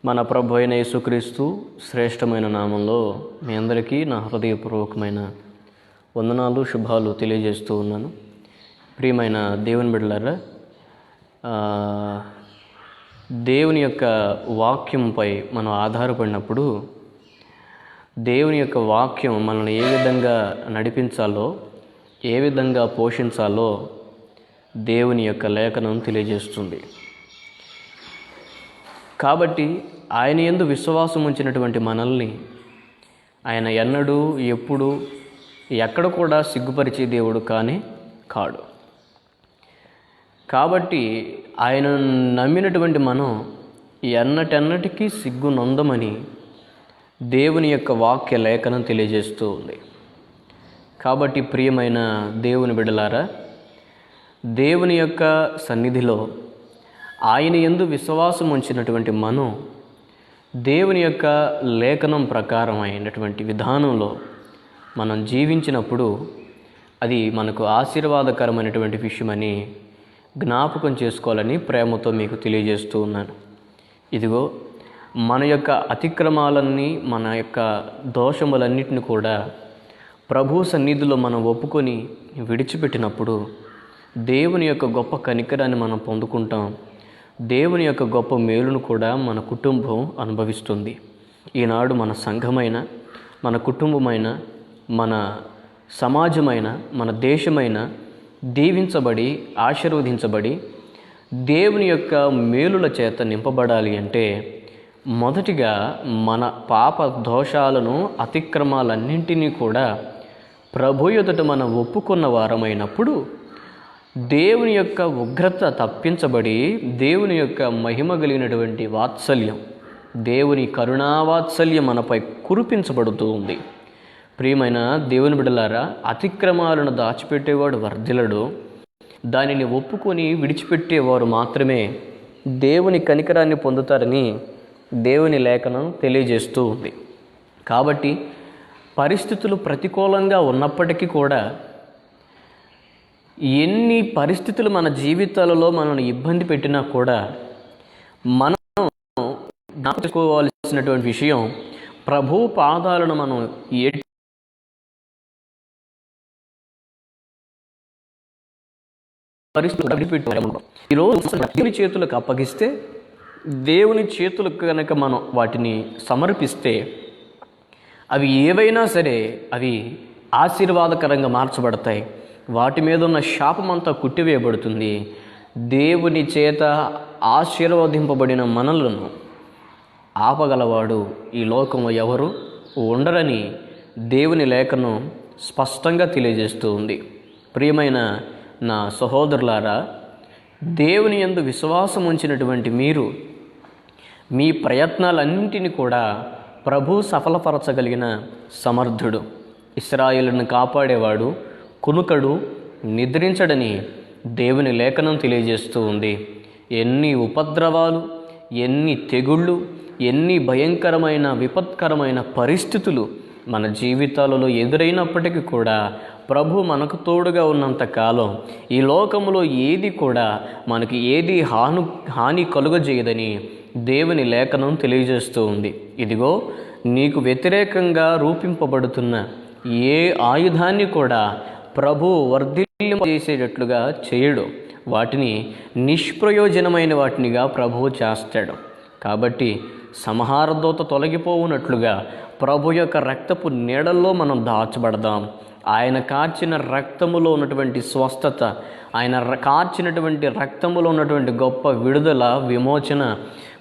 మన ప్రభు అయిన యేసుక్రీస్తు శ్రేష్టమైన నామంలో మీ అందరికీ నా హృదయపూర్వకమైన వందనాలు, శుభాలు తెలియజేస్తూ ఉన్నాను. ప్రియమైన దేవుని బిడ్డలారా, దేవుని యొక్క వాక్యంపై మనం ఆధారపడినప్పుడు దేవుని యొక్క వాక్యం మనల్ని ఏ విధంగా నడిపించాలో, ఏ విధంగా పోషించాలో దేవుని యొక్క లేఖనం తెలియజేస్తుంది. కాబట్టి ఆయన యందు విశ్వాసం ఉంచినటువంటి మనల్ని ఆయన ఎన్నడూ, ఎప్పుడు, ఎక్కడ కూడా సిగ్గుపరిచే దేవుడు కాడు. కాబట్టి ఆయన నమ్మినటువంటి మనం ఎన్నటెన్నటికీ సిగ్గు నొందమని దేవుని యొక్క వాక్య లేఖనం తెలియజేస్తూ ఉంది. కాబట్టి ప్రియమైన దేవుని బిడ్డలారా, దేవుని యొక్క సన్నిధిలో ఆయన యందు విశ్వాసం ఉంచినటువంటి మనం దేవుని యొక్క లేఖనం ప్రకారం అయినటువంటి విధానంలో మనం జీవించినప్పుడు అది మనకు ఆశీర్వాదకరమైనటువంటి విషయమని జ్ఞాపకం చేసుకోవాలని ప్రేమతో మీకు తెలియజేస్తూ ఉన్నాను. ఇదిగో, మన యొక్క అతిక్రమాలన్నీ, మన యొక్క దోషములన్నిటిని కూడా ప్రభు సన్నిధిలో మనం ఒప్పుకొని విడిచిపెట్టినప్పుడు దేవుని యొక్క గొప్ప కనికరాన్ని మనం పొందుకుంటాం. దేవుని యొక్క గొప్ప మేలును కూడా మన కుటుంబం అనుభవిస్తుంది. ఈనాడు మన సంఘమైన, మన కుటుంబమైన, మన సమాజమైన, మన దేశమైన దీవించబడి, ఆశీర్వదించబడి దేవుని యొక్క మేలుల చేత నింపబడాలి అంటే మొదటిగా మన పాప దోషాలను, అతిక్రమాలన్నింటినీ కూడా ప్రభు ఎదుట మనం ఒప్పుకున్న వారమైనప్పుడు దేవుని యొక్క ఉగ్రత తప్పించబడి దేవుని యొక్క మహిమ కలిగినటువంటి వాత్సల్యం, దేవుని కరుణావాత్సల్యం మనపై కురిపించబడుతూ ఉంది. ప్రియమైన దేవుని బిడ్డలారా, అతిక్రమాలను దాచిపెట్టేవాడు వర్ధిల్లడు, దానిని ఒప్పుకొని విడిచిపెట్టేవారు మాత్రమే దేవుని కనికరాన్ని పొందుతారని దేవుని లేఖనం తెలియజేస్తూ ఉంది. కాబట్టి పరిస్థితులు ప్రతికూలంగా ఉన్నప్పటికీ కూడా, ఎన్ని పరిస్థితులు మన జీవితాలలో మనల్ని ఇబ్బంది పెట్టినా కూడా మనం జ్ఞాపకం చేసుకోవాల్సినటువంటి విషయం, ప్రభు పాదాలను మనం ఈరోజు దేవుని చేతులకు అప్పగిస్తే, దేవుని చేతులకు కనుక మనం వాటిని సమర్పిస్తే అవి ఏవైనా సరే అవి ఆశీర్వాదకరంగా మార్చబడతాయి. వాటి మీద ఉన్న శాపమంతా కుట్టివేయబడుతుంది. దేవుని చేత ఆశీర్వదింపబడిన మనలను ఆపగలవాడు ఈ లోకంలో ఎవరు ఉండరని దేవుని లేఖనం స్పష్టంగా తెలియజేస్తూ ఉంది. ప్రియమైన నా సహోదరులారా, దేవుని యందు విశ్వాసం ఉంచినటువంటి మీరు మీ ప్రయత్నాలన్నింటినీ కూడా ప్రభు సఫలపరచగలిగిన సమర్థుడు. ఇశ్రాయేలును కాపాడేవాడు కునుకడు, నిద్రించడని దేవుని లేఖనం తెలియజేస్తూ ఉంది. ఎన్ని ఉపద్రవాలు, ఎన్ని తెగుళ్ళు, ఎన్ని భయంకరమైన విపత్కరమైన పరిస్థితులు మన జీవితాలలో ఎదురైనప్పటికీ కూడా ప్రభు మనకు తోడుగా ఉన్నంత కాలం ఈ లోకంలో ఏది కూడా మనకి ఏది హాని కలుగజేయదని దేవుని లేఖనం తెలియజేస్తూ ఉంది. ఇదిగో, నీకు వ్యతిరేకంగా రూపింపబడుతున్న ఏ ఆయుధాన్ని కూడా ప్రభు వర్ధిల్లింపజేసేటట్లుగా చేయడు. వాటిని నిష్ప్రయోజనమైన వాటినిగా ప్రభువు చేస్తాడు. కాబట్టి సంహారదూత తొలగిపోవునట్లుగా ప్రభు యొక్క రక్తపు నీడల్లో మనం దాచబడదాం. ఆయన కార్చిన రక్తములో ఉన్నటువంటి స్వస్థత, ఆయన కార్చినటువంటి రక్తములో ఉన్నటువంటి గొప్ప విడుదల, విమోచన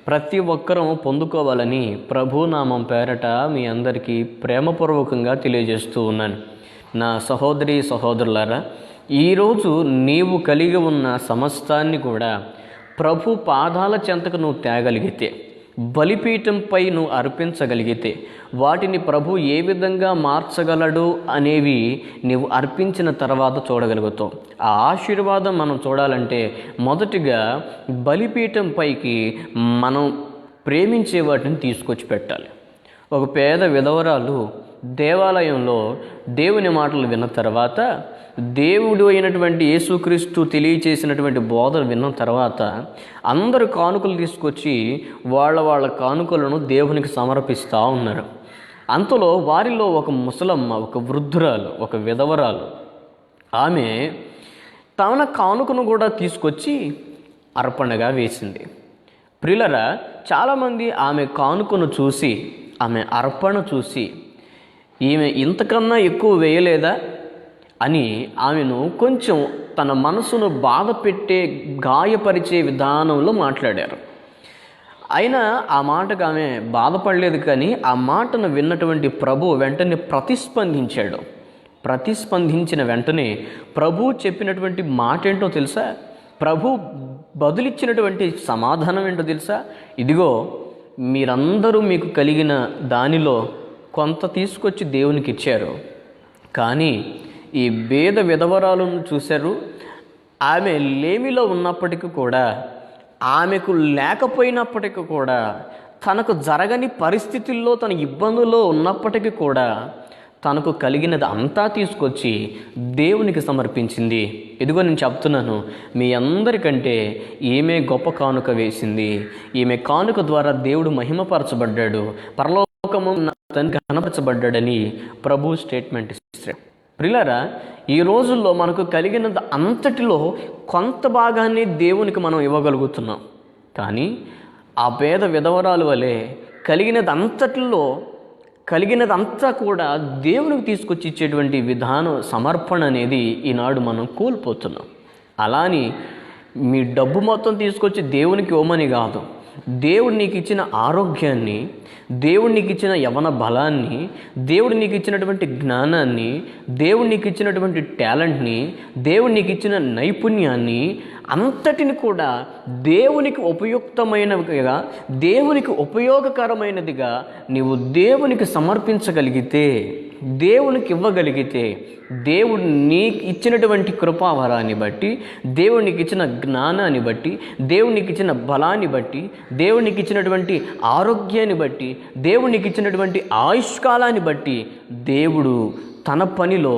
ప్రతి ఒక్కరూ పొందుకోవాలని ప్రభునామం పేరట మీ అందరికీ ప్రేమపూర్వకంగా తెలియజేస్తూ ఉన్నాను. నా సహోదరి సహోదరులారా, ఈరోజు నీవు కలిగి ఉన్న సమస్తాన్ని కూడా ప్రభు పాదాల చెంతకు నువ్వు తేగలిగితే, బలిపీఠంపై నువ్వు అర్పించగలిగితే, వాటిని ప్రభు ఏ విధంగా మార్చగలడు అనేవి నీవు అర్పించిన తర్వాత చూడగలుగుతావు. ఆ ఆశీర్వాదం మనం చూడాలంటే మొదటిగా బలిపీఠంపైకి మనం ప్రేమించే వాటిని తీసుకొచ్చి పెట్టాలి. ఒక పేద విధవరాలు దేవాలయంలో దేవుని మాటలు విన్న తర్వాత, దేవుడు అయినటువంటి యేసుక్రీస్తు తెలియచేసినటువంటి బోధలు విన్న తర్వాత అందరూ కానుకలు తీసుకొచ్చి వాళ్ళ కానుకలను దేవునికి సమర్పిస్తూ ఉన్నారు. అంతలో వారిలో ఒక ముసలమ్మ, ఒక వృద్ధురాలు, ఒక విధవరాలు, ఆమె తన కానుకను కూడా తీసుకొచ్చి అర్పణగా వేసింది. ప్రియులరా, చాలామంది ఆమె కానుకను చూసి, ఆమె అర్పణ చూసి, ఈమె ఇంతకన్నా ఎక్కువ వేయలేదా అని ఆమెను కొంచెం తన మనసును బాధ పెట్టే, గాయపరిచే విధానంలో మాట్లాడారు. అయినా ఆ మాటకు ఆమె బాధపడలేదు. కానీ ఆ మాటను విన్నటువంటి ప్రభు వెంటనే ప్రతిస్పందించాడు. ప్రతిస్పందించిన వెంటనే ప్రభు చెప్పినటువంటి మాట ఏంటో తెలుసా? ప్రభు బదులిచ్చినటువంటి సమాధానం ఏంటో తెలుసా? ఇదిగో, మీరందరూ మీకు కలిగిన దానిలో కొంత తీసుకొచ్చి దేవునికి ఇచ్చారు, కానీ ఈ పేద విధవరాలను చూశారు. ఆమె లేమిలో ఉన్నప్పటికీ కూడా, ఆమెకు లేకపోయినప్పటికీ కూడా, తనకు జరగని పరిస్థితుల్లో తన ఇబ్బందుల్లో ఉన్నప్పటికీ కూడా తనకు కలిగినది అంతా తీసుకొచ్చి దేవునికి సమర్పించింది. ఇదిగో నేను చెప్తున్నాను, మీ అందరికంటే ఈమె గొప్ప కానుక వేసింది. ఈమె కానుక ద్వారా దేవుడు మహిమపరచబడ్డాడు, పరలోకము తనకి కనపరచబడ్డాడని ప్రభు స్టేట్మెంట్ ఇస్తాడు. ప్రియులారా, ఈ రోజుల్లో మనకు కలిగినది అంతటిలో కొంత భాగాన్ని దేవునికి మనం ఇవ్వగలుగుతున్నాం. కానీ ఆ పేద విధవరాలు వలె కలిగినదంతా కూడా దేవునికి తీసుకొచ్చి ఇచ్చేటువంటి విధానం, సమర్పణ అనేది ఈనాడు మనం కోల్పోతున్నాం. అలాని మీ డబ్బు మొత్తం తీసుకొచ్చి దేవునికి ఇవ్వమని కాదు. దేవుడు నీకు ఇచ్చిన ఆరోగ్యాన్ని, దేవుడు నీకు ఇచ్చిన యవన బలాన్ని, దేవుడు నీకు ఇచ్చినటువంటి జ్ఞానాన్ని, దేవుడు నీకు ఇచ్చినటువంటి టాలెంట్ని, దేవుడు నీకు ఇచ్చిన నైపుణ్యాన్ని అంతటిని కూడా దేవునికి ఉపయుక్తమైనదిగా, దేవునికి ఉపయోగకరమైనదిగా నీవు దేవునికి సమర్పించగలిగితే, దేవునికి ఇవ్వగలిగితే, దేవుడు నీకు ఇచ్చినటువంటి కృపావరాన్ని బట్టి, దేవుడు నీకు ఇచ్చిన జ్ఞానాన్ని బట్టి, దేవుడు నీకు ఇచ్చిన బలాన్ని బట్టి, దేవుడు నీకు ఇచ్చినటువంటి ఆరోగ్యాన్ని బట్టి, దేవుడు నీకు ఇచ్చినటువంటి ఆయుష్కాలాన్ని బట్టి దేవుడు తన పనిలో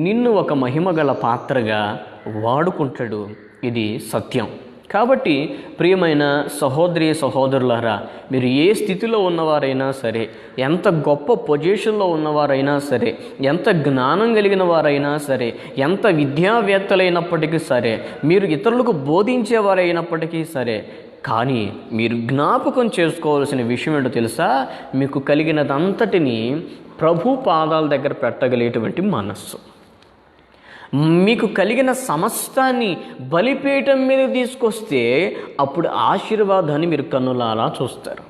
నిన్ను ఒక మహిమగల పాత్రగా వాడుకుంటాడు. ఇది సత్యం. కాబట్టి ప్రియమైన సహోదరి సహోదరులారా, మీరు ఏ స్థితిలో ఉన్నవారైనా సరే, ఎంత గొప్ప పొజిషన్లో ఉన్నవారైనా సరే, ఎంత జ్ఞానం కలిగిన వారైనా సరే, ఎంత విద్యావేత్తలైనప్పటికీ సరే, మీరు ఇతరులకు బోధించేవారైనప్పటికీ సరే, కానీ మీరు జ్ఞాపకం చేసుకోవాల్సిన విషయం ఏంటో తెలుసా? మీకు కలిగినదంతటిని ప్రభు పాదాల దగ్గర పెట్టగలిగేటువంటి మనస్సు. మీకు కలిగిన సమస్తాన్ని బలిపీఠం మీద తీసుకొస్తే అప్పుడు ఆశీర్వాదాన్ని మీరు కన్నులారా చూస్తారు.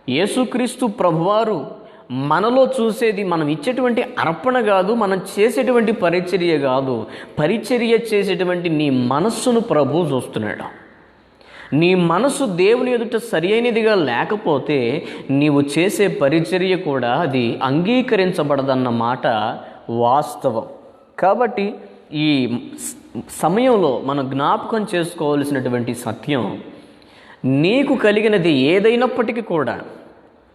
యేసుక్రీస్తు ప్రభువారు మనలో చూసేది మనం ఇచ్చేటువంటి అర్పణ కాదు, మనం చేసేటువంటి పరిచర్య కాదు, పరిచర్య చేసేటువంటి నీ మనస్సును ప్రభు చూస్తున్నాడు. నీ మనసు దేవుని ఎదుట సరి అయినదిగా లేకపోతే నీవు చేసే పరిచర్య కూడా అది అంగీకరించబడదన్న మాట వాస్తవం. కాబట్టి ఈ సమయంలో మనం జ్ఞాపకం చేసుకోవాల్సినటువంటి సత్యం, నీకు కలిగినది ఏదైనప్పటికీ కూడా,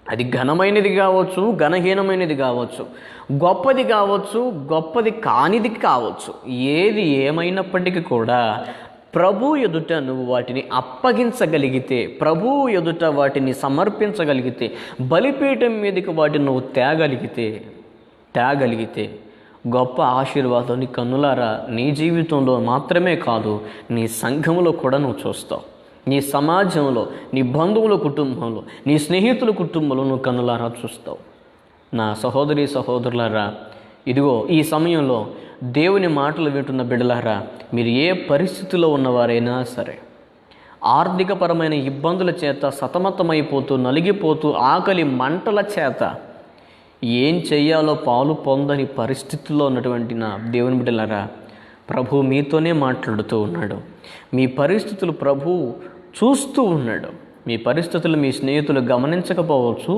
అది ఘనమైనది కావచ్చు, ఘనహీనమైనది కావచ్చు, గొప్పది కావచ్చు, గొప్పది కానిది కావచ్చు, ఏది ఏమైనప్పటికీ కూడా ప్రభు ఎదుట నువ్వు వాటిని అప్పగించగలిగితే, ప్రభు ఎదుట వాటిని సమర్పించగలిగితే, బలిపీఠం మీదకి వాటిని నువ్వు తేగలిగితే గొప్ప ఆశీర్వాదం నీ కన్నులారా నీ జీవితంలో మాత్రమే కాదు, నీ సంఘంలో కూడా నువ్వు చూస్తావు. నీ సమాజంలో, నీ బంధువుల కుటుంబంలో, నీ స్నేహితుల కుటుంబంలో నువ్వు కన్నులారా చూస్తావు. నా సహోదరి సహోదరులారా, ఇదిగో ఈ సమయంలో దేవుని మాటలు వింటున్న బిడ్డలారా, మీరు ఏ పరిస్థితిలో ఉన్నవారైనా సరే, ఆర్థికపరమైన ఇబ్బందుల చేత సతమతమైపోతూ, నలిగిపోతూ, ఆకలి మంటల చేత ఏం చెయ్యాలో పాలు పొందని పరిస్థితుల్లో ఉన్నటువంటి నా దేవుని బిడ్డలారా, ప్రభు మీతోనే మాట్లాడుతూ ఉన్నాడు. మీ పరిస్థితులు ప్రభు చూస్తూ ఉన్నాడు. మీ పరిస్థితులు మీ స్నేహితులు గమనించకపోవచ్చు,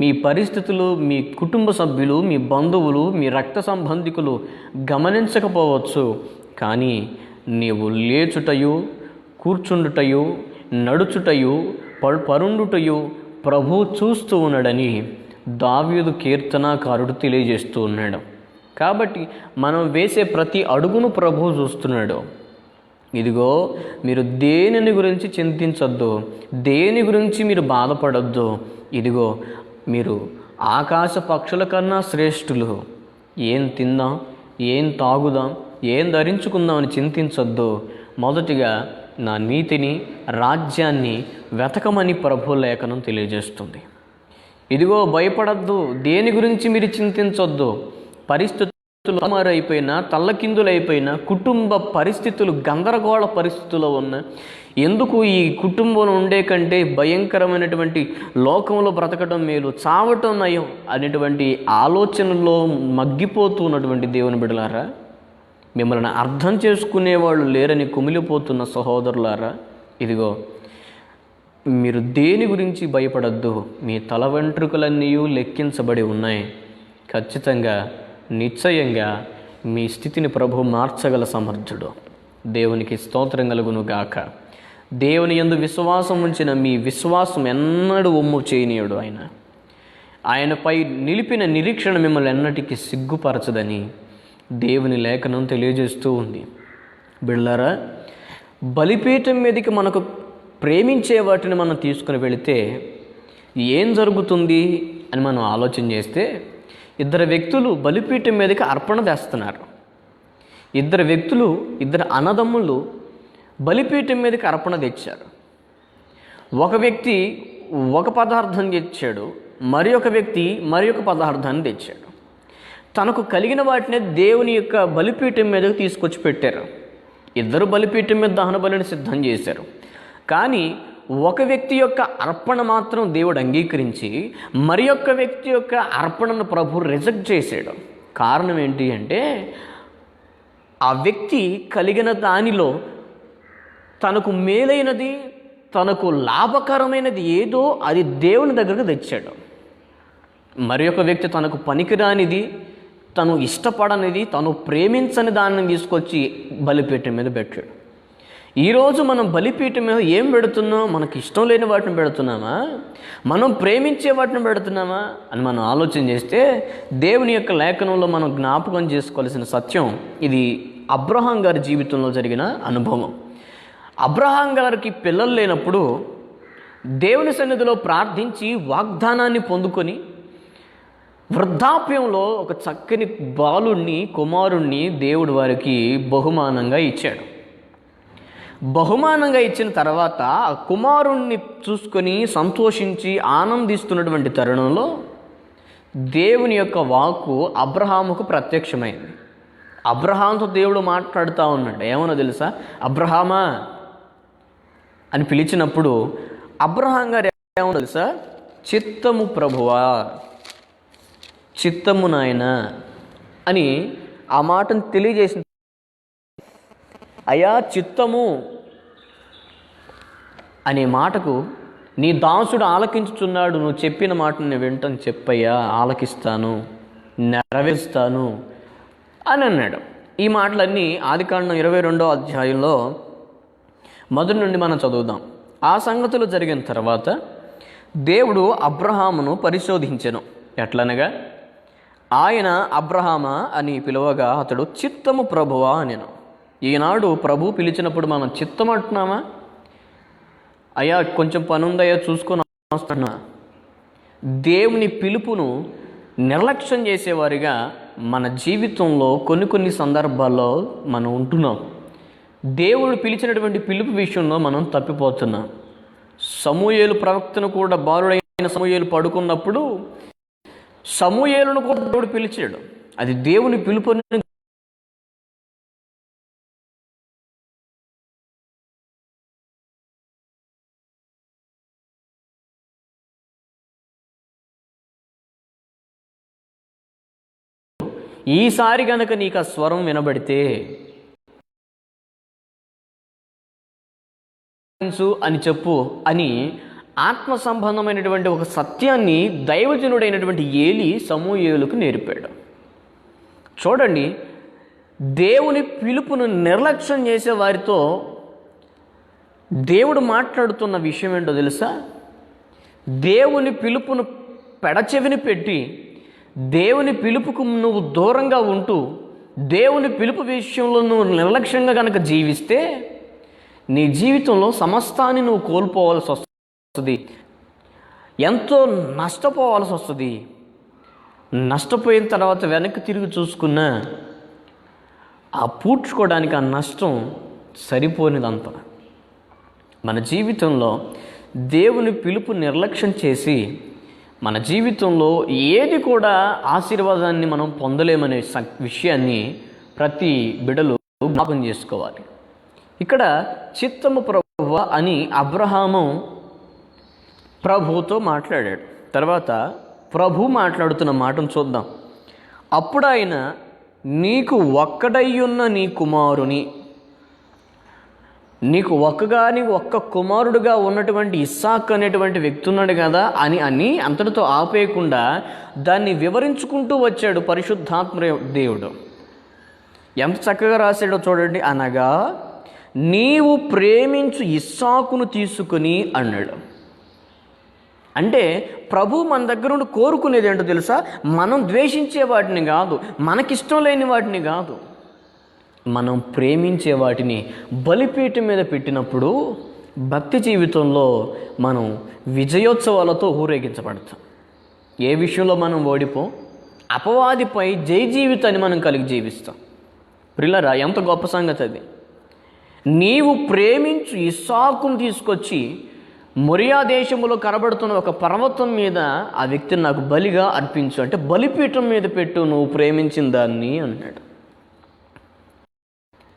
మీ పరిస్థితులు మీ కుటుంబ సభ్యులు, మీ బంధువులు, మీ రక్త సంబంధికులు గమనించకపోవచ్చు. కానీ నీవు లేచుటయు, కూర్చుండుటయు, నడుచుటయు, పరుండుటయు, ప్రభు చూస్తూ ఉన్నాడని దావీదు కీర్తనాకారుడు తెలియజేస్తూ ఉన్నాడు. కాబట్టి మనం వేసే ప్రతి అడుగును ప్రభు చూస్తున్నాడు. ఇదిగో మీరు దేనిని గురించి చింతించొద్దు, దేని గురించి మీరు బాధపడొద్దు. ఇదిగో మీరు ఆకాశ పక్షుల కన్నా శ్రేష్ఠులు. ఏం తిందాం, ఏం తాగుదాం, ఏం ధరించుకుందామని చింతించొద్దు. మొదటిగా నా నీతిని, రాజ్యాన్ని వెతకమని ప్రభు లేఖనం తెలియజేస్తుంది. ఇదిగో భయపడద్దు, దేని గురించి మీరు చింతించొద్దు. పరిస్థితులు మారైపోయినా, తల్లకిందులైపోయినా, కుటుంబ పరిస్థితులు గందరగోళ పరిస్థితుల్లో ఉన్న, ఎందుకు ఈ కుటుంబంలో ఉండే కంటే భయంకరమైనటువంటి లోకంలో బ్రతకడం మేలు, చావటం నయం అనేటువంటి ఆలోచనలో మగ్గిపోతూ ఉన్నటువంటి దేవుని బిడ్డలారా, మిమ్మల్ని అర్థం చేసుకునేవాళ్ళు లేరని కుమిలిపోతున్న సహోదరులారా, ఇదిగో మీరు దేని గురించి భయపడద్దు. మీ తల వెంట్రుకలన్నీ లెక్కించబడి ఉన్నాయి. ఖచ్చితంగా, నిశ్చయంగా మీ స్థితిని ప్రభు మార్చగల సమర్థుడు. దేవునికి స్తోత్రం కలుగును గాక. దేవుని యందు విశ్వాసం ఉంచిన మీ విశ్వాసం ఎన్నడూ ఒమ్ము చేయనీయుడు. ఆయనపై నిలిపిన నిరీక్షణ మిమ్మల్ని ఎన్నటికీ సిగ్గుపరచదని దేవుని లేఖనం తెలియజేస్తూ ఉంది. బిడ్డలారా, బలిపీఠం మీదకి మనకు ప్రేమించే వాటిని మనం తీసుకుని వెళితే ఏం జరుగుతుంది అని మనం ఆలోచన చేస్తే, ఇద్దరు వ్యక్తులు బలిపీఠం మీదకి అర్పణ తెస్తున్నారు. ఇద్దరు అన్నదమ్ములు బలిపీఠం మీదకి అర్పణ తెచ్చారు. ఒక వ్యక్తి ఒక పదార్థం తెచ్చాడు, మరి ఒక వ్యక్తి మరి ఒక పదార్థాన్ని తెచ్చాడు. తనకు కలిగిన వాటిని దేవుని యొక్క బలిపీఠం మీదకి తీసుకొచ్చి పెట్టారు. ఇద్దరు బలిపీఠం మీద దహన బలిని సిద్ధం చేశారు. కానీ ఒక వ్యక్తి యొక్క అర్పణ మాత్రం దేవుడు అంగీకరించి, మరి యొక్క వ్యక్తి యొక్క అర్పణను ప్రభు రిజెక్ట్ చేశాడు. కారణం ఏంటి అంటే, ఆ వ్యక్తి కలిగిన దానిలో తనకు మేలైనది, తనకు లాభకరమైనది ఏదో అది దేవుని దగ్గరకు తెచ్చాడు. మరి ఒక వ్యక్తి తనకు పనికిరానిది, తను ఇష్టపడనిది, తను ప్రేమించని దాన్ని తీసుకొచ్చి బలిపీఠం మీద పెట్టాడు. ఈరోజు మనం బలిపీఠం మీద ఏం పెడుతున్నాం? మనకి ఇష్టం లేని వాటిని పెడుతున్నామా, మనం ప్రేమించే వాటిని పెడుతున్నామా అని మనం ఆలోచన చేస్తే, దేవుని యొక్క లేఖనంలో మనం జ్ఞాపకం చేసుకోవాల్సిన సత్యం ఇది. అబ్రహాం గారి జీవితంలో జరిగిన అనుభవం. అబ్రహాం గారికి పిల్లలు లేనప్పుడు దేవుని సన్నిధిలో ప్రార్థించి వాగ్దానాన్ని పొందుకొని వృద్ధాప్యంలో ఒక చక్కని కుమారుణ్ణి దేవుడు వారికి బహుమానంగా ఇచ్చాడు. బహుమానంగా ఇచ్చిన తర్వాత ఆ కుమారుణ్ణి చూసుకొని సంతోషించి ఆనందిస్తున్నటువంటి తరుణంలో దేవుని యొక్క వాక్కు అబ్రహాముకు ప్రత్యక్షమైంది. అబ్రహాంతో దేవుడు మాట్లాడుతూ ఉన్నాడు. ఏమన్నా తెలుసా? అబ్రహామా అని పిలిచినప్పుడు అబ్రహాం గారు ఏమో తెలుసా? చిత్తము ప్రభువా, చిత్తము నాయన అని ఆ మాటను తెలియజేసిన, అయా చిత్తము అనే మాటకు, నీ దాసుడు ఆలకించుచున్నాడు, నువ్వు చెప్పిన మాటను నేను వింటాను, చెప్పయ్యా, ఆలకిస్తాను, నెరవేరుస్తాను అని అన్నాడు. ఈ మాటలన్నీ ఆదికాండం 22వ అధ్యాయంలో మొదటి నుండి మనం చదువుదాం. ఆ సంగతులు జరిగిన తర్వాత దేవుడు అబ్రహామును పరిశోధించెను. ఎట్లనగా, ఆయన అబ్రహామా అని పిలువగా అతడు చిత్తము ప్రభువా అనెను. ఈనాడు ప్రభు పిలిచినప్పుడు మనం చిత్తం అంటున్నామా? అయ్యా కొంచెం పని ఉందయ్యా చూసుకొని వస్తున్నా. దేవుని పిలుపును నిర్లక్ష్యం చేసేవారిగా మన జీవితంలో కొన్ని సందర్భాల్లో మనం ఉంటున్నాం. దేవుడు పిలిచినటువంటి పిలుపు విషయంలో మనం తప్పిపోతున్నాం. సమూయేలు ప్రవక్తను కూడా, బాలుడైన సమూయేలు పడుకున్నప్పుడు సమూయేలును కూడా దేవుడు పిలిచాడు. అది దేవుని పిలుపుని ఈసారి గనక నీకు ఆ స్వరం వినబడితే అని చెప్పు అని ఆత్మ సంబంధమైనటువంటి ఒక సత్యాన్ని దైవజనుడైనటువంటి ఏలి సమూయేలుకు నేర్పాడు. చూడండి, దేవుని పిలుపును నిర్లక్ష్యం చేసే వారితో దేవుడు మాట్లాడుతున్న విషయం ఏంటో తెలుసా? దేవుని పిలుపును పెడచెవిని పెట్టి దేవుని పిలుపుకు నువ్వు దూరంగా ఉంటూ దేవుని పిలుపు విషయంలో నువ్వు నిర్లక్ష్యంగా కనుక జీవిస్తే నీ జీవితంలో సమస్తాన్ని నువ్వు కోల్పోవాల్సి వస్తుంది, ఎంతో నష్టపోవాల్సి వస్తుంది. నష్టపోయిన తర్వాత వెనక్కి తిరిగి చూసుకున్నా ఆ పూడ్చుకోవడానికి ఆ నష్టం సరిపోనిదంత. మన జీవితంలో దేవుని పిలుపు నిర్లక్ష్యం చేసి మన జీవితంలో ఏది కూడా ఆశీర్వాదాన్ని మనం పొందలేమనే విషయాన్ని ప్రతి బిడ్డలు జ్ఞాపకం చేసుకోవాలి. ఇక్కడ చిత్తము ప్రభువా అని అబ్రహాము ప్రభువుతో మాట్లాడాడు. తర్వాత ప్రభు మాట్లాడుతున్న మాటను చూద్దాం. అప్పుడు ఆయన, నీకు ఒక్కడయ్యున్న నీ కుమారుని, నీకు ఒక్క కుమారుడుగా ఉన్నటువంటి ఇస్సాక్ అనేటువంటి వ్యక్తి ఉన్నాడు కదా అని అంతటితో ఆపేయకుండా దాన్ని వివరించుకుంటూ వచ్చాడు పరిశుద్ధాత్మ దేవుడు. ఎంత చక్కగా రాశాడో చూడండి. అనగా నీవు ప్రేమించు ఇస్సాకును తీసుకుని అన్నాడు. అంటే ప్రభు మన దగ్గర నుండి కోరుకునేది ఏంటో తెలుసా? మనం ద్వేషించే వాటిని కాదు, మనకిష్టం లేని వాటిని కాదు, మనం ప్రేమించే వాటిని బలిపీఠం మీద పెట్టినప్పుడు భక్తి జీవితంలో మనం విజయోత్సవాలతో ఊరేగించబడతాం. ఏ విషయంలో మనం ఓడిపోం, అపవాదిపై జై జీవితాన్ని మనం కలిగి జీవిస్తాం. ప్రిల్లరా, ఎంత గొప్ప సంగతి అది. నీవు ప్రేమించు ఇస్సాకును తీసుకొచ్చి మొరియా దేశంలో కనబడుతున్న ఒక పర్వతం మీద ఆ వ్యక్తిని నాకు బలిగా అర్పించు అంటే బలిపీఠం మీద పెట్టు నువ్వు ప్రేమించిన దాన్ని అన్నాడు.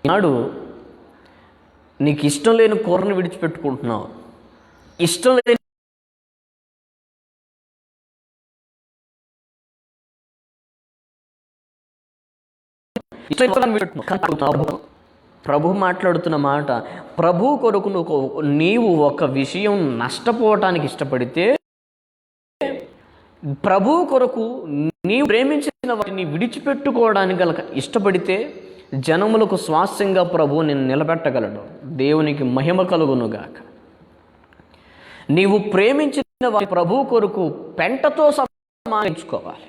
నాడు నీకు ఇష్టం లేని కూరను విడిచిపెట్టుకుంటున్నావు, ఇష్టం లేని ప్రభు మాట్లాడుతున్న మాట, ప్రభు కొరకు నీవు ఒక విషయం నష్టపోవటానికి ఇష్టపడితే, ప్రభు కొరకు నీవు ప్రేమించిన వాటిని విడిచిపెట్టుకోవడానికి గల ఇష్టపడితే జనములకు స్వాస్యంగా ప్రభు నిన్ను నిలబెట్టగలడు. దేవునికి మహిమ కలుగునుగాక. నీవు ప్రేమించిన వాటి ప్రభు కొరకు పెంటతో సమానించుకోవాలి.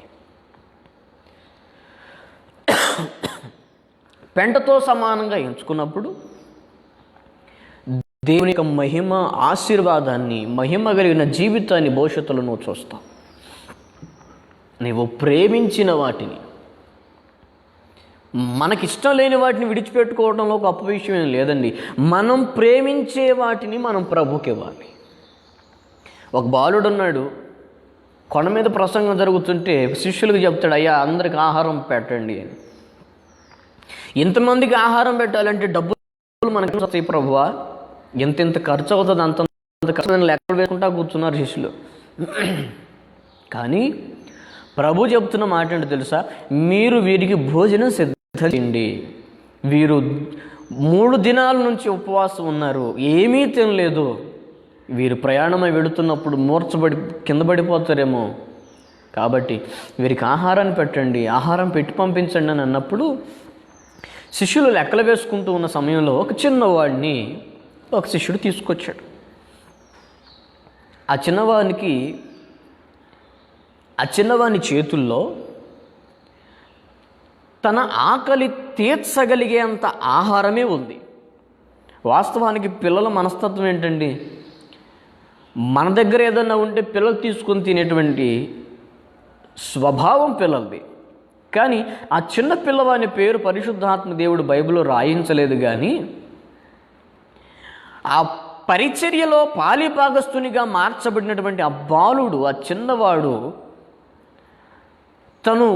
పెంటతో సమానంగా ఎంచుకున్నప్పుడు దేవుని యొక్క మహిమ ఆశీర్వాదాన్ని, మహిమ కలిగిన జీవితాన్ని భవిష్యత్తులో నువ్వు చూస్తావు. నీవు ప్రేమించిన వాటిని, మనకిష్టం లేని వాటిని విడిచిపెట్టుకోవడంలో గొప్ప విషయం ఏం లేదండి. మనం ప్రేమించే వాటిని మనం ప్రభుకి ఇవ్వాలి. ఒక బాలుడు ఉన్నాడు, కొండ మీద ప్రసంగం జరుగుతుంటే శిష్యులకు చెప్తాడు, అయ్యా అందరికి ఆహారం పెట్టండి అని. ఇంతమందికి ఆహారం పెట్టాలంటే డబ్బులు మనకి వస్తాయి ప్రభువా, ఎంత ఖర్చు అవుతుంది, అంత ఖర్చు లెక్కలు వేసుకుంటా కూర్చున్నారు శిష్యులు. కానీ ప్రభు చెప్తున్న మాట ఏంటో తెలుసా? మీరు వీరికి భోజనం సిద్ధం చేయండి. వీరు 3 దినాల నుంచి ఉపవాసం ఉన్నారు, ఏమీ తినలేదు. వీరు ప్రయాణమై వెళుతున్నప్పుడు మూర్చబడి కింద పడిపోతారేమో, కాబట్టి వీరికి ఆహారాన్ని పెట్టండి, ఆహారం పెట్టి పంపించండి అని అన్నప్పుడు శిష్యులు లెక్కలు వేసుకుంటూ ఉన్న సమయంలో ఒక చిన్నవాడిని ఒక శిష్యుడు తీసుకొచ్చాడు. ఆ చిన్నవాని చేతుల్లో తన ఆకలి తీర్చగలిగేంత ఆహారమే ఉంది. వాస్తవానికి పిల్లల మనస్తత్వం ఏంటండి? మన దగ్గర ఏదన్నా ఉంటే పిల్లలు తీసుకొని తినేటువంటి స్వభావం పిల్లలది. కానీ ఆ చిన్న పిల్లవాని పేరు పరిశుద్ధాత్మ దేవుడు బైబిల్లో రాయించలేదు. కానీ ఆ పరిచర్యలో పాలిభాగస్తునిగా మార్చబడినటువంటి ఆ బాలుడు, ఆ చిన్నవాడు తను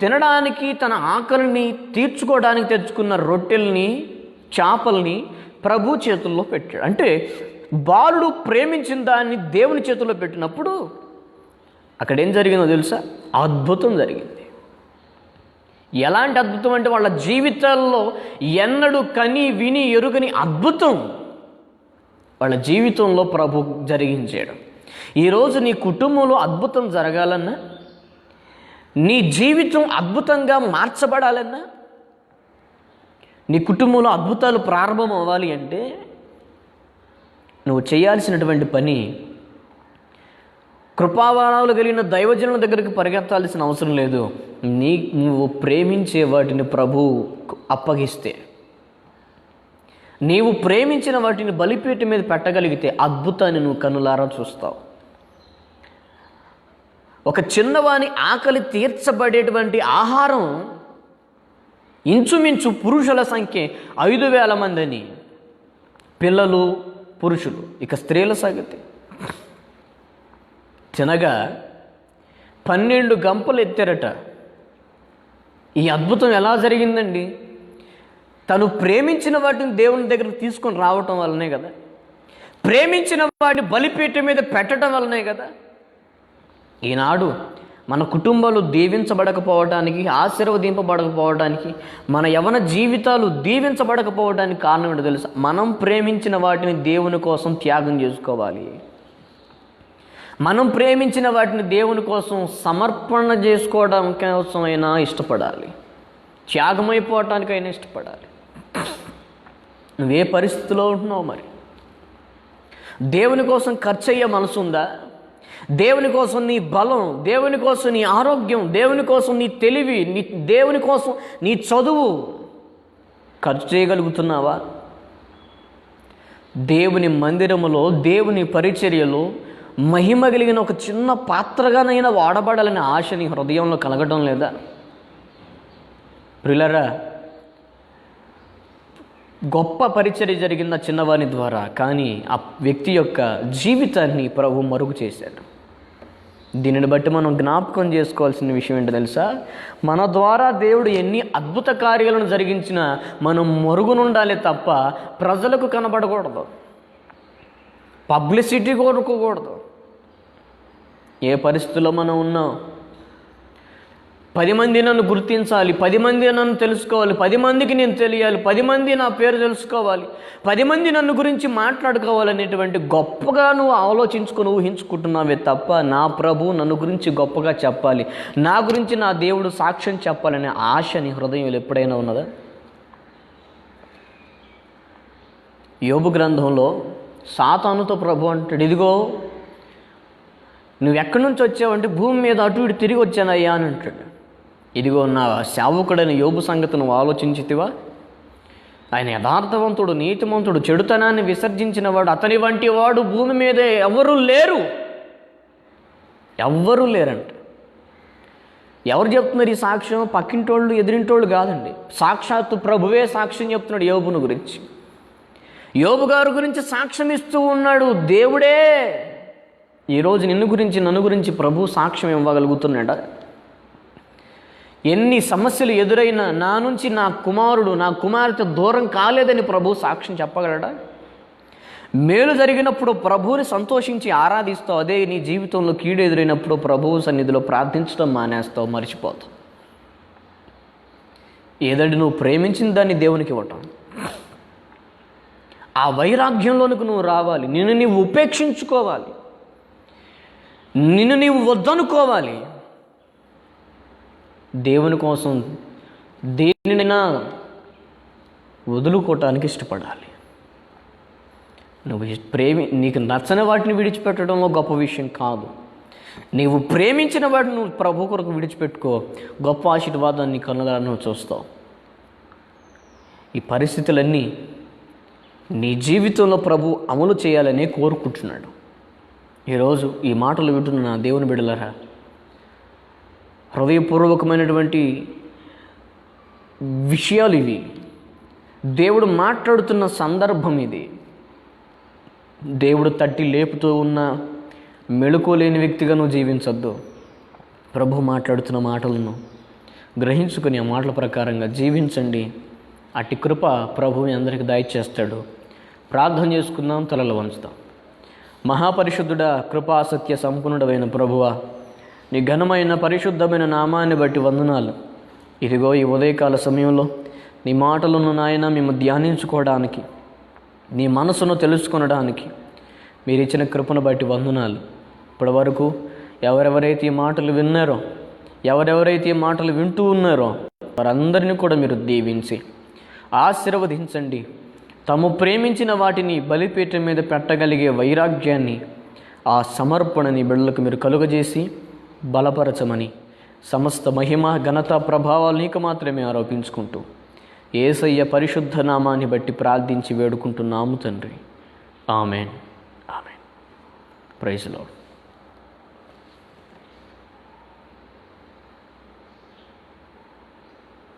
తినడానికి, తన ఆకలిని తీర్చుకోవడానికి తెచ్చుకున్న రొట్టెల్ని, చేపల్ని ప్రభు చేతుల్లో పెట్టాడు. అంటే బాలుడు ప్రేమించిన దాన్ని దేవుని చేతుల్లో పెట్టినప్పుడు అక్కడేం జరిగిందో తెలుసా? అద్భుతం జరిగింది. ఎలాంటి అద్భుతం అంటే వాళ్ళ జీవితాల్లో ఎన్నడూ కని విని ఎరుగని అద్భుతం వాళ్ళ జీవితంలో ప్రభు జరిగించాడు. ఈరోజు నీ కుటుంబంలో అద్భుతం జరగాలన్నా, నీ జీవితం అద్భుతంగా మార్చబడాలన్నా, నీ కుటుంబంలో అద్భుతాలు ప్రారంభం అవ్వాలి అంటే నువ్వు చేయాల్సినటువంటి పని కృపావరాలు కలిగిన దైవజనుల దగ్గరికి పరిగెత్తాల్సిన అవసరం లేదు. నువ్వు ప్రేమించే వాటిని ప్రభువు అప్పగిస్తే, నీవు ప్రేమించిన వాటిని బలిపీఠం మీద పెట్టగలిగితే అద్భుతాన్ని నువ్వు కనులారా చూస్తావు. ఒక చిన్నవాని ఆకలి తీర్చబడేటువంటి ఆహారం ఇంచుమించు పురుషుల సంఖ్య 5,000 మంది అని, పిల్లలు పురుషులు, ఇక స్త్రీల సంగతి తినగా 12 గంపలు ఎత్తారట. ఈ అద్భుతం ఎలా జరిగిందండి? తను ప్రేమించిన వాటిని దేవుని దగ్గరకు తీసుకొని రావటం వల్లనే కదా, ప్రేమించిన వాటిని బలిపీఠం మీద పెట్టడం వల్లనే కదా. ఈనాడు మన కుటుంబాలు దీవించబడకపోవడానికి, ఆశీర్వదింపబడకపోవడానికి, మన యవన జీవితాలు దీవించబడకపోవడానికి కారణం ఏంటో తెలుసా? మనం ప్రేమించిన వాటిని దేవుని కోసం త్యాగం చేసుకోవాలి. మనం ప్రేమించిన వాటిని దేవుని కోసం సమర్పణ చేసుకోవడం కోసమైనా ఇష్టపడాలి, త్యాగమైపోవటానికైనా ఇష్టపడాలి. నువ్వే పరిస్థితిలో ఉంటున్నావు? మరి దేవుని కోసం ఖర్చు అయ్యే మనసు ఉందా? దేవుని కోసం నీ బలం, దేవుని కోసం నీ ఆరోగ్యం, దేవుని కోసం నీ తెలివి, దేవుని కోసం నీ చదువు ఖర్చు చేయగలుగుతున్నావా? దేవుని మందిరములో, దేవుని పరిచర్యలో మహిమ కలిగిన ఒక చిన్న పాత్రగానైనా వాడబడాలనే ఆశ నీ హృదయంలో కలగడం లేదా? ప్రియులారా, గొప్ప పరిచర్య జరిగిన చిన్నవాని ద్వారా, కానీ ఆ వ్యక్తి యొక్క జీవితాన్ని ప్రభు మరుగు చేశాడు. దీనిని బట్టి మనం జ్ఞాపకం చేసుకోవాల్సిన విషయం ఏంటో తెలుసా? మన ద్వారా దేవుడు ఎన్ని అద్భుత కార్యాలను జరిగించినా మనం మరుగునుండాలి తప్ప ప్రజలకు కనబడకూడదు, పబ్లిసిటీ కోరుకోకూడదు. ఏ పరిస్థితుల్లో మనం ఉన్నాం? 10 మంది నన్ను గుర్తించాలి, 10 మంది నన్ను తెలుసుకోవాలి, 10 మందికి నేను తెలియాలి, 10 మంది నా పేరు తెలుసుకోవాలి, 10 మంది నన్ను గురించి మాట్లాడుకోవాలనేటువంటి గొప్పగా నువ్వు ఆలోచించుకొని ఊహించుకుంటున్నావే తప్ప, నా ప్రభు నన్ను గురించి గొప్పగా చెప్పాలి, నా గురించి నా దేవుడు సాక్ష్యం చెప్పాలనే ఆశ నీ హృదయంలో ఎప్పుడైనా ఉన్నదా? యోబు గ్రంథంలో సాతానుతో ప్రభు అంటాడు, ఇదిగో నువ్వు ఎక్కడి నుంచి వచ్చావంటే భూమి మీద అటు ఇటు తిరిగి వచ్చానయ్యా అని అంటాడు. ఇదిగో నా సేవకుడైన యోబు సంగతి నువ్వు ఆలోచించితివా? ఆయన యథార్థవంతుడు, నీతిమంతుడు, చెడుతనాన్ని విసర్జించిన వాడు, అతని వంటి వాడు భూమి మీద ఎవరూ లేరంట. ఎవరు చెప్తున్నారు ఈ సాక్ష్యం? పక్కింటోళ్ళు, ఎదిరింటోళ్ళు కాదండి, సాక్షాత్తు ప్రభువే సాక్ష్యం చెప్తున్నాడు యోబును గురించి. యోబు గారి గురించి సాక్ష్యం ఇస్తూ ఉన్నాడు దేవుడే. ఈరోజు నిన్ను గురించి, నన్ను గురించి ప్రభు సాక్ష్యం ఇవ్వగలుగుతున్నాడా? ఎన్ని సమస్యలు ఎదురైనా నా నుంచి నా కుమారుడు, నా కుమార్తె దూరం కాలేదని ప్రభు సాక్ష్యం చెప్పగలడా? మేలు జరిగినప్పుడు ప్రభువుని సంతోషించి ఆరాధిస్తావు, అదే నీ జీవితంలో కీడు ఎదురైనప్పుడు ప్రభువు సన్నిధిలో ప్రార్థించడం మానేస్తావు, మర్చిపోతావు. ఏదంటే నువ్వు ప్రేమించిన దాన్ని దేవునికి ఇవ్వటం, ఆ వైరాగ్యంలోనికి నువ్వు రావాలి, నిన్ను నీవు ఉపేక్షించుకోవాలి, నిన్ను నీవు వద్దనుకోవాలి. దేవుని కోసం దేనినైనా వదులుకోవటానికి ఇష్టపడాలి. నీకు నచ్చని వాటిని విడిచిపెట్టడంలో గొప్ప విషయం కాదు. నీవు ప్రేమించిన వాటిని నువ్వు ప్రభు కొరకు విడిచిపెట్టుకో, గొప్ప ఆశీర్వాదాన్ని కనులారా నువ్వు చూస్తావు. ఈ పరిస్థితులన్నీ నీ జీవితంలో ప్రభు అమలు చేయాలని కోరుకుంటున్నాడు. ఈరోజు ఈ మాటలు వింటున్న నా దేవుని బిడ్డలారా, హృదయపూర్వకమైనటువంటి విషయాలు ఇవి. దేవుడు మాట్లాడుతున్న సందర్భం ఇది. దేవుడు తట్టి లేపుతూ ఉన్న మెళుకోలేని వ్యక్తిగా నువ్వు జీవించొద్దు. ప్రభు మాట్లాడుతున్న మాటలను గ్రహించుకుని ఆ మాటల ప్రకారంగా జీవించండి. అట్టి కృప ప్రభువుని అందరికీ దయచేస్తాడు. ప్రార్థన చేసుకుందాం, తలలు వంచుదాం. మహాపరిశుద్ధుడా, కృపా సత్య సంపూర్ణుడమైన ప్రభువా, నీ ఘనమైన పరిశుద్ధమైన నామాన్ని బట్టి వందనాలు. ఇదిగో ఈ ఉదయకాల సమయంలో నీ మాటలను నాయన మేము ధ్యానించుకోవడానికి, నీ మనసును తెలుసుకొనడానికి మీరు ఇచ్చిన కృపను బట్టి వందనాలు. ఇప్పటి వరకు ఎవరెవరైతే ఈ మాటలు విన్నారో, ఎవరెవరైతే ఈ మాటలు వింటూ ఉన్నారో వారందరినీ కూడా మీరు దీవించి ఆశీర్వదించండి. తాము ప్రేమించిన వాటిని బలిపీఠం మీద పెట్టగలిగే వైరాగ్యాన్ని, ఆ సమర్పణని బిడ్డలకు మీరు కలుగజేసి బలపరచమని, సమస్త మహిమ ఘనత ప్రభావాలు నీకు మాత్రమే ఆరోపించుకుంటూ యేసయ్య పరిశుద్ధ నామాన్ని బట్టి ప్రార్థించి వేడుకుంటున్నాము తండ్రి. ఆమెన్. ఆమెన్. Praise lord.